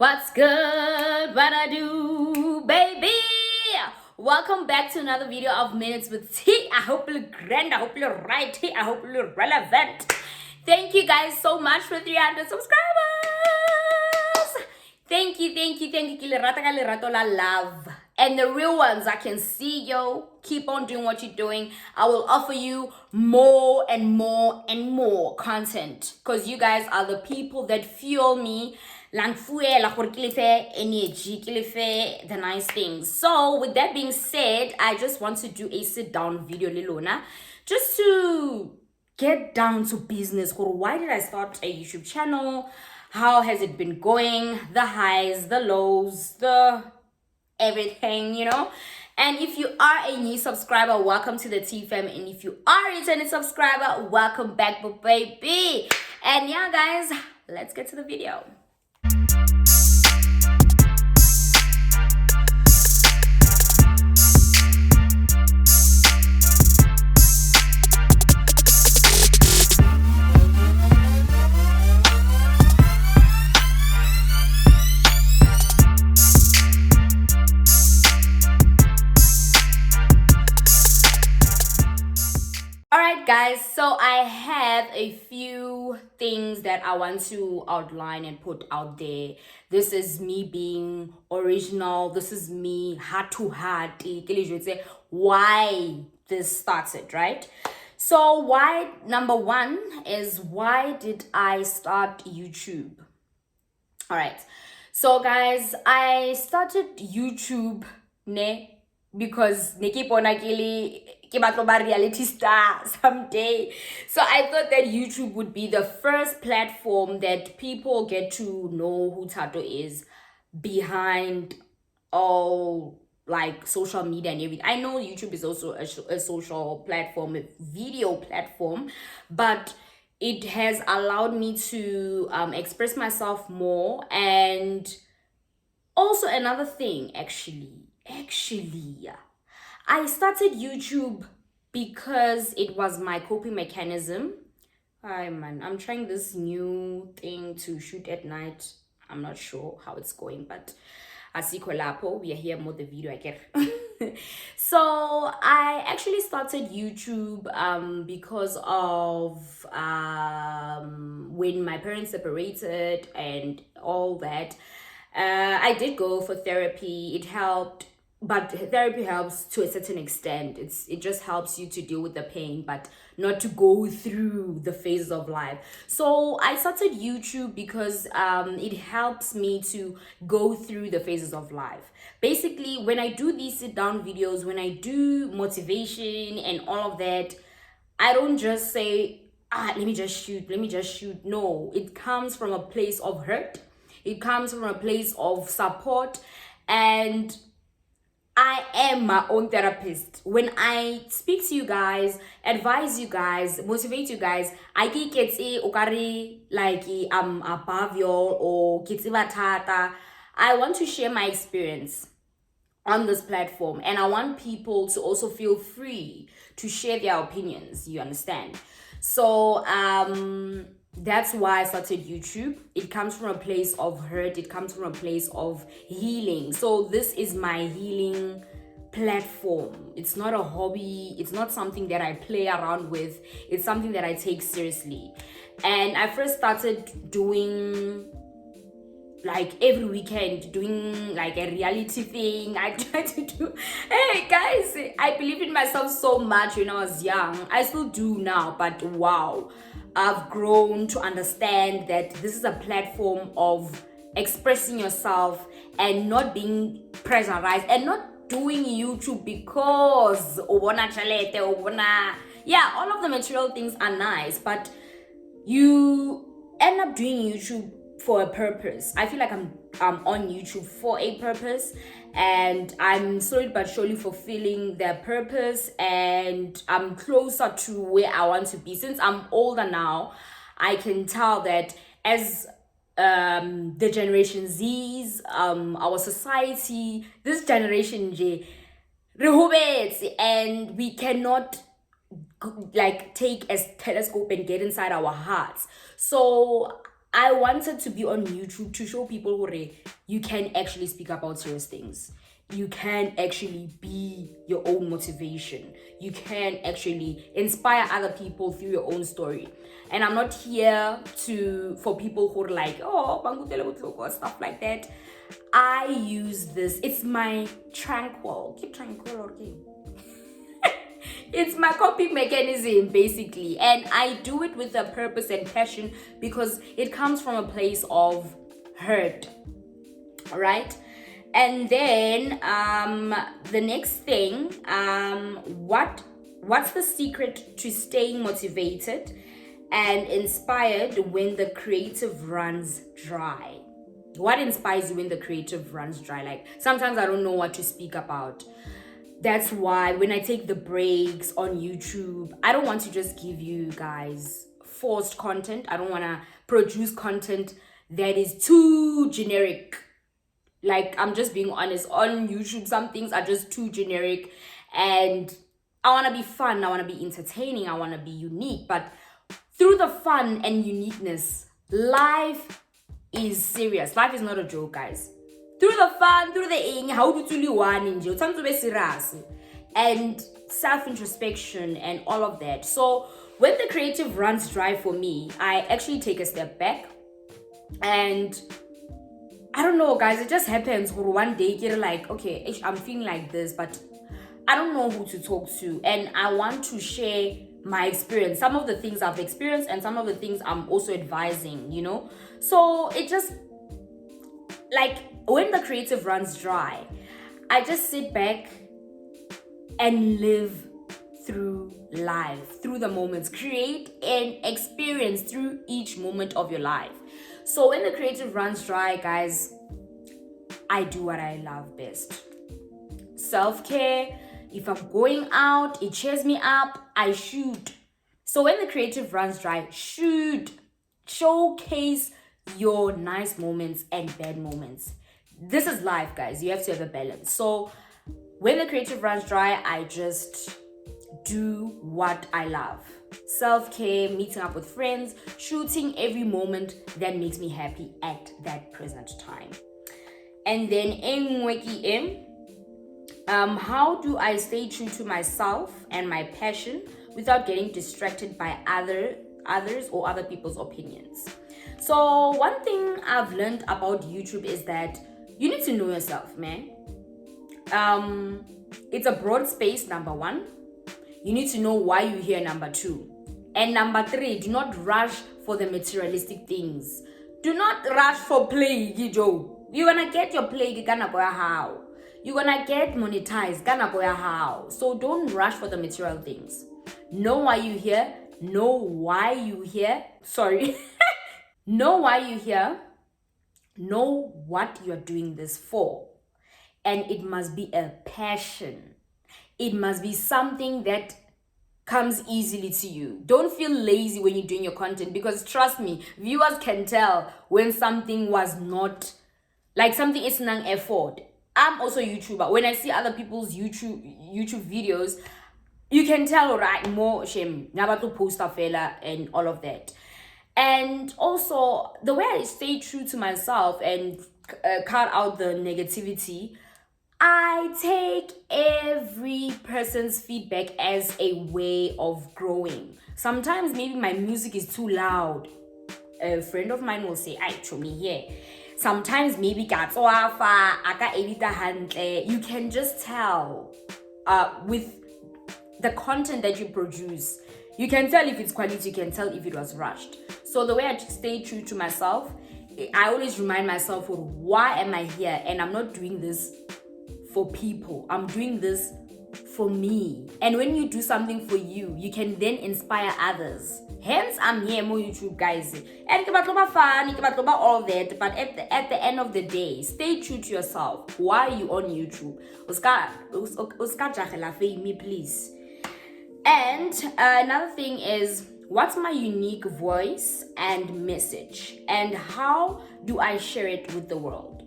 What's good? What I do, baby? Welcome back to another video of Minutes with T. I hope you look grand. I hope you look right. I hope you look relevant. Thank you guys so much for 300 subscribers. Thank you. Ki lerata ka lerato la love. And the real ones, I can see yo. Keep on doing what you're doing. I will offer you more and more and more content. Because you guys are the people that fuel me. Energy, the nice things. So with that being said, I just want to do a sit down video, Lilona, just to get down to business. Why did I start a YouTube channel? How has it been going? The highs, the lows, the everything, And if you are a new subscriber, welcome to the T fam. And if you are a returning subscriber, welcome back, baby. And yeah, guys, let's get to the video. Guys, so I have a few things that I want to outline and put out there. This is me being original. This is me heart to heart. Why this started, right? So number one is, why did I start YouTube? All right. So guys, I started YouTube because reality star someday. So I thought that YouTube would be the first platform that people get to know who Tato is behind all like social media and everything. I know YouTube is also a social platform, a video platform, but it has allowed me to express myself more. And also another thing, actually, I started YouTube because it was my coping mechanism. Hi man, I'm trying this new thing to shoot at night. I'm not sure how it's going, but asiko lapo, we are here more the video I get. So I actually started YouTube because of when my parents separated and all that. I did go for therapy. It helped, but therapy helps to a certain extent. It just helps you to deal with the pain, but not to go through the phases of life. So I started YouTube because it helps me to go through the phases of life. Basically, when I do these sit down videos, when I do motivation and all of that, I don't just say, let me just shoot. No, it comes from a place of hurt. It comes from a place of support, and I am my own therapist. When I speak to you guys, advise you guys, motivate you guys, I think it's like I'm above you or tata. I want to share my experience on this platform, and I want people to also feel free to share their opinions. You understand? So that's why I started YouTube. It comes from a place of hurt. It comes from a place of healing. So this is my healing platform. It's not a hobby. It's not something that I play around with. It's something that I take seriously. And I first started doing like every weekend, doing like a reality thing. I try to do, hey guys, I believe in myself so much when I was young. I still do now, but wow, I've grown to understand that this is a platform of expressing yourself and not being pressurized, and not doing YouTube because all of the material things are nice, but you end up doing YouTube for a purpose. I feel like I'm on YouTube for a purpose, and I'm slowly but surely fulfilling their purpose, and I'm closer to where I want to be. Since I'm older now, I can tell that as the Generation Z's, our society, this generation and we cannot like take a telescope and get inside our hearts. So I wanted to be on YouTube to show people who you can actually speak about serious things. You can actually be your own motivation. You can actually inspire other people through your own story. And I'm not here for people who are like, oh, or stuff like that. I use this. It's my tranquil. Keep tranquil, okay? It's my coping mechanism, basically. And I do it with a purpose and passion because it comes from a place of hurt. All right? And then the next thing, what's the secret to staying motivated and inspired when the creative runs dry? What inspires you when the creative runs dry? Like, sometimes I don't know what to speak about. That's why when I take the breaks on YouTube, I don't want to just give you guys forced content. I don't want to produce content that is too generic. Like, I'm just being honest. On YouTube, some things are just too generic. And I want to be fun. I want to be entertaining. I want to be unique. But through the fun and uniqueness, life is serious. Life is not a joke, guys. Through the fun, through the how do you want in time to be serious and self-introspection and all of that. So when the creative runs dry for me, I actually take a step back. And I don't know, guys, it just happens where one day you're like, okay, I'm feeling like this, but I don't know who to talk to. And I want to share my experience, some of the things I've experienced and some of the things I'm also advising, you know? So it just, like, when the creative runs dry, I just sit back and live through life, through the moments, create an experience through each moment of your life. So when the creative runs dry, guys, I do what I love best. Self-care. If I'm going out, it cheers me up, I shoot. So when the creative runs dry, shoot. Showcase your nice moments and bad moments. This is life, guys. You have to have a balance. So when the creative runs dry, I just do what I love. Self-care, meeting up with friends, shooting every moment that makes me happy at that present time. And then how do I stay true to myself and my passion without getting distracted by others or other people's opinions? So one thing I've learned about YouTube is that you need to know yourself, man. It's a broad space, number one. You need to know why you're here, number two. And number three, do not rush for the materialistic things. Do not rush for play, Joe. You're gonna get your play, gonna go how. You're gonna get monetized, gonna go how. So don't rush for the material things. Know why you're here. Know why you're here. Sorry. Know why you're here. Know what you're doing this for. And it must be a passion. It must be something that comes easily to you. Don't feel lazy when you're doing your content, because trust me, viewers can tell when something was not, like, something is an effort. I'm also a YouTuber. When I see other people's YouTube videos, you can tell, right, more shame, never to post a fella and all of that. And also the way I stay true to myself and cut out the negativity, I take every person's feedback as a way of growing. Sometimes maybe my music is too loud. A friend of mine will say, "I show me here." Sometimes maybe you can just tell with the content that you produce. You can tell if it's quality, you can tell if it was rushed. So the way I stay true to myself, I always remind myself, why am I here? And I'm not doing this for people. I'm doing this for me. And when you do something for you, you can then inspire others. Hence, I'm here more YouTube, guys. And fun, all that. But at the end of the day, stay true to yourself. Why are you on YouTube? Me, please. And another thing is, what's my unique voice and message? And how do I share it with the world?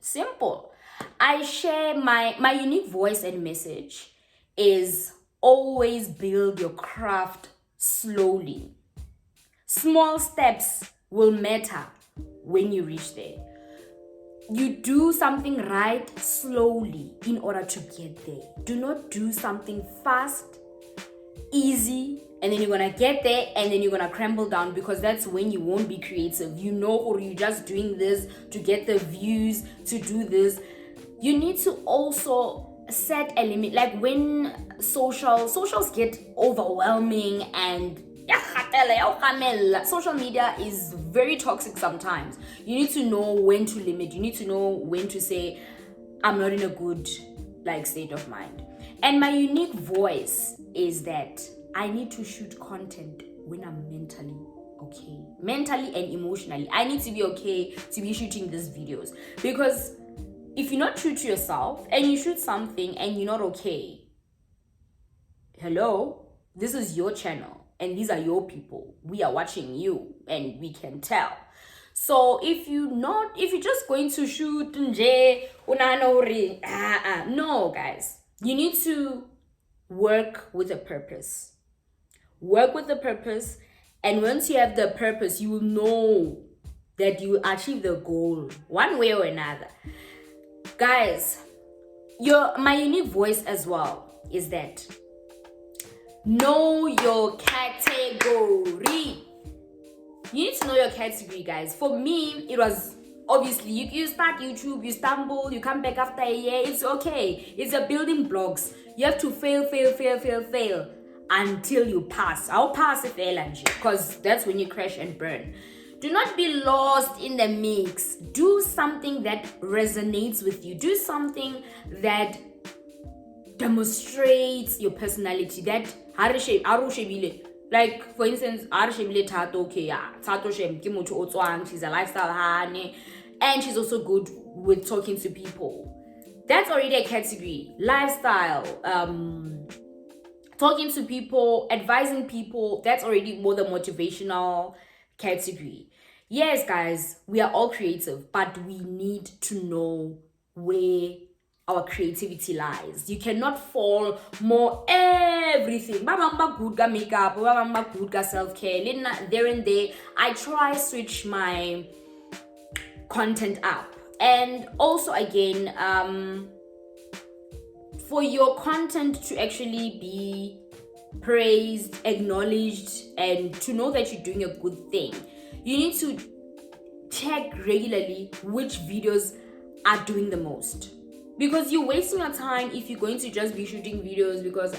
Simple. I share my unique voice and message is always build your craft slowly. Small steps will matter when you reach there. You do something right slowly in order to get there. Do not do something fast, easy, and then you're gonna get there and then you're gonna crumble down, because that's when you won't be creative. Or you're just doing this to get the views, to do this. You need to also set a limit. Like when socials get overwhelming and social media is very toxic sometimes. You need to know when to limit. You need to know when to say, I'm not in a good state of mind. And my unique voice is that I need to shoot content when I'm mentally okay. Mentally and emotionally. I need to be okay to be shooting these videos. Because if you're not true to yourself and you shoot something and you're not okay, hello, this is your channel and these are your people. We are watching you and we can tell. So if you're just going to shoot no, guys, you need to work with a purpose. Work with a purpose, and once you have the purpose, you will know that you achieve the goal one way or another. Guys, my unique voice as well is that know your category. You need to know your category, guys. For me, it was obviously you start YouTube, you stumble, you come back after a year. It's okay. It's a building blocks. You have to fail until you pass. I'll pass if because that's when you crash and burn. Do not be lost in the mix. Do something that resonates with you. Do something that demonstrates your personality. That like for instance, she's a lifestyle honey, and she's also good with talking to people. That's already a category. Lifestyle, talking to people, advising people, that's already more the motivational category. Yes, guys, we are all creative, but we need to know where our creativity lies. You cannot fall more everything. Babamba good ga makeup, babamba good ga self-care. There and there, I try switch my content up. And also again, for your content to actually be praised, acknowledged, and to know that you're doing a good thing, you need to check regularly which videos are doing the most. Because you're wasting your time if you're going to just be shooting videos because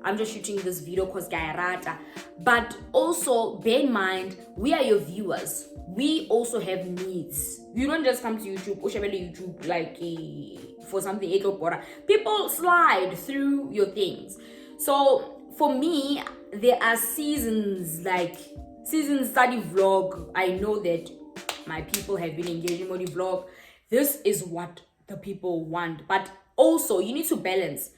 I'm just shooting this video because gairata. But also bear in mind, we are your viewers. We also have needs. You don't just come to YouTube, YouTube like for something. People slide through your things. So for me, there are seasons, like season study vlog. I know that my people have been engaging with the vlog. This is what the people want, but also you need to balance.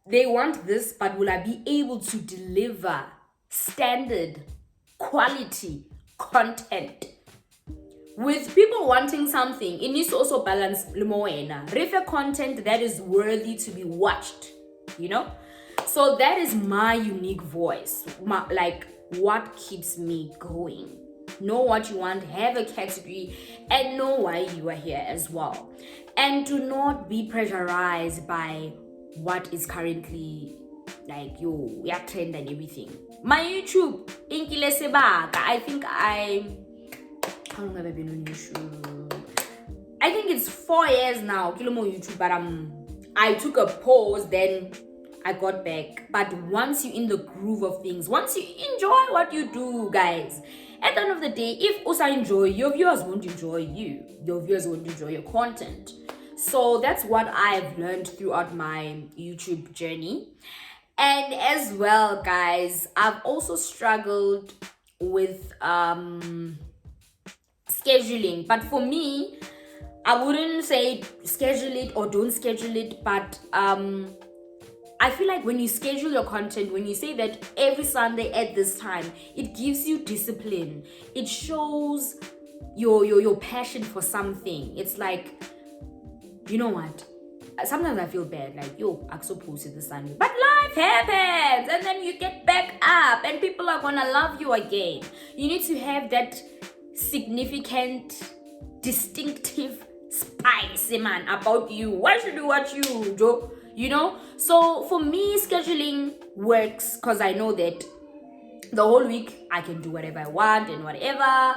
They want this, but will I be able to deliver standard quality content? With people wanting something, it needs to also balance refer content that is worthy to be watched, so that is my unique voice, like what keeps me going. Know what you want, have a category, and know why you are here as well. And do not be pressurized by what is currently like your trend and everything. My YouTube, I think how long have I been on YouTube? I think it's 4 years now. YouTube, but I took a pause, then I got back. But once you're in the groove of things, once you enjoy what you do, guys, at the end of the day, if also enjoy, your viewers won't enjoy you. Your viewers won't enjoy your content. So that's what I've learned throughout my YouTube journey. And as well, guys, I've also struggled with scheduling. But for me, I wouldn't say schedule it or don't schedule it, but I feel like when you schedule your content, when you say that every Sunday at this time, it gives you discipline. It shows your passion for something. It's like, you know what? sometimes I feel bad, like, yo, I so posted this Sunday, but life happens, and then you get back up, and people are gonna love you again. You need to have that significant, distinctive spice, man, about you. Why should you watch you, Joe? You know? So for me, scheduling works because I know that the whole week I can do whatever I want and whatever.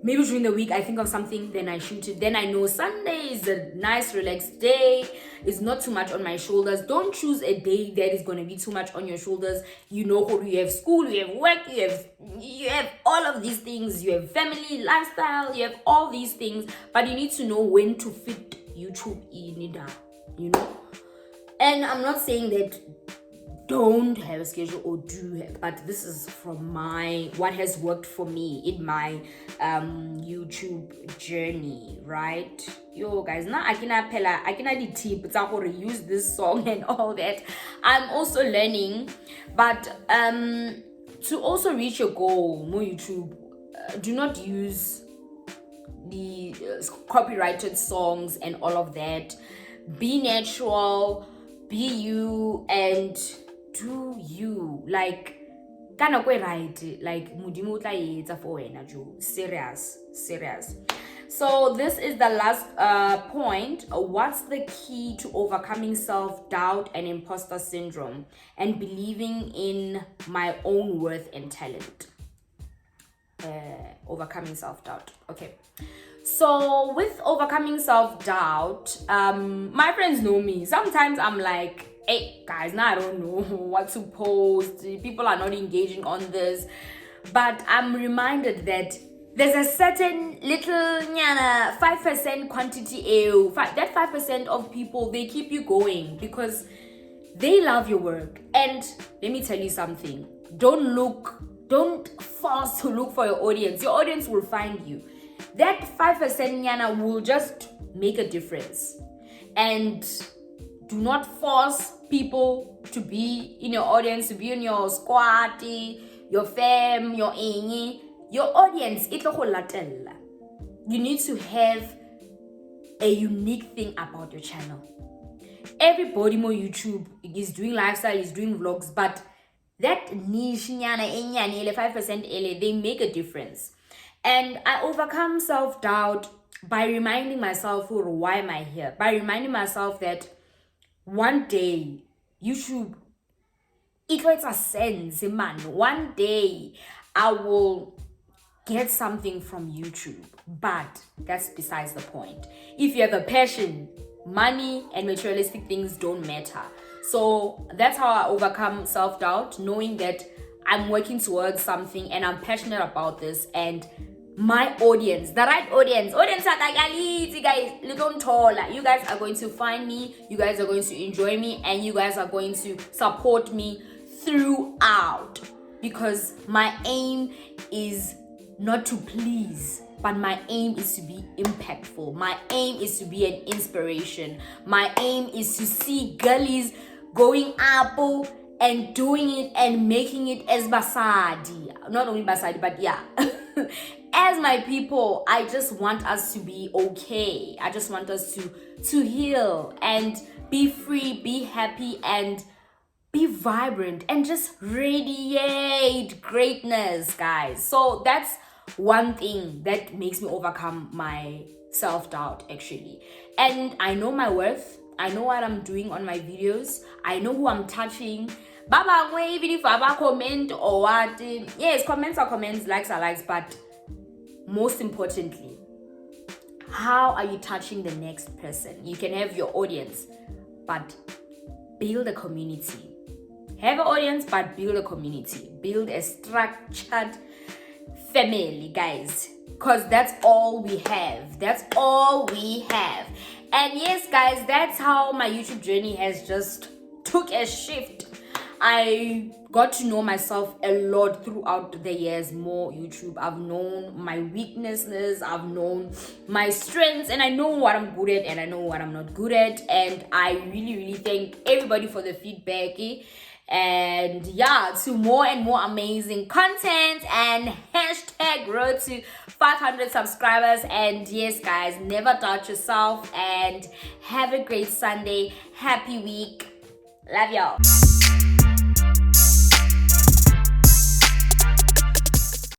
Maybe during the week I think of something, then I shoot it. Then I know Sunday is a nice relaxed day. It's not too much on my shoulders. Don't choose a day that is going to be too much on your shoulders. You know, you have school, you have work, you have all of these things. You have family, lifestyle, you have all these things. But you need to know when to fit YouTube in, you know. And I'm not saying that don't have a schedule or do have, but this is from what has worked for me in my YouTube journey, right? Yo guys, now I can tip to use this song and all that. I'm also learning, but to also reach your goal, more YouTube, do not use the copyrighted songs and all of that. Be natural, be you, and do you, like kana kwe right, like mudimo tla etsa for wena jo, serious. So this is the last point. What's the key to overcoming self-doubt and imposter syndrome and believing in my own worth and talent? Overcoming self-doubt. Okay, so with overcoming self-doubt, my friends know me. Sometimes I'm like, hey guys, now I don't know what to post. People are not engaging on this. But I'm reminded that there's a certain little 5% quantity. That 5% of people, they keep you going because they love your work. And let me tell you something. Don't force to look for your audience. Your audience will find you. That 5% will just make a difference. And do not force people to be in your audience, to be in your squad, your fam, your ingi. Your audience, you need to have a unique thing about your channel. Everybody on YouTube is doing lifestyle, is doing vlogs, but that niche, 5%, they make a difference. And I overcome self-doubt by reminding myself, why am I here? By reminding myself that one day, YouTube, it makes a sense, man. One day, I will get something from YouTube. But that's besides the point. If you have a passion, money and materialistic things don't matter. So that's how I overcome self-doubt, knowing that I'm working towards something and I'm passionate about this, and my audience, the right audience guys, you guys are going to find me, you guys are going to enjoy me, and you guys are going to support me throughout, because my aim is not to please, but my aim is to be impactful. My aim is to be an inspiration. My aim is to see girlies going up and doing it and making it as basadi. Not only basadi, but yeah. As my people, I just want us to be okay. I just want us to heal and be free, be happy, and be vibrant and just radiate greatness, guys. So that's one thing that makes me overcome my self-doubt, actually. And I know my worth. I know what I'm doing on my videos. I know who I'm touching. Baba, even if I comment or what, yes, comments are comments, likes are likes, but most importantly, how are you touching the next person? You can have your audience, but build a community. Have an audience, but build a community. Build a structured family, guys, because that's all we have. That's all we have. And yes, guys, that's how my YouTube journey has just took a shift. I got to know myself a lot throughout the years, more YouTube. I've known my weaknesses, I've known my strengths, and I know what I'm good at and I know what I'm not good at. And I really thank everybody for the feedback. And yeah, to more and more amazing content, and hashtag road to 500 subscribers. And yes guys, never doubt yourself, and have a great Sunday. Happy week. Love y'all.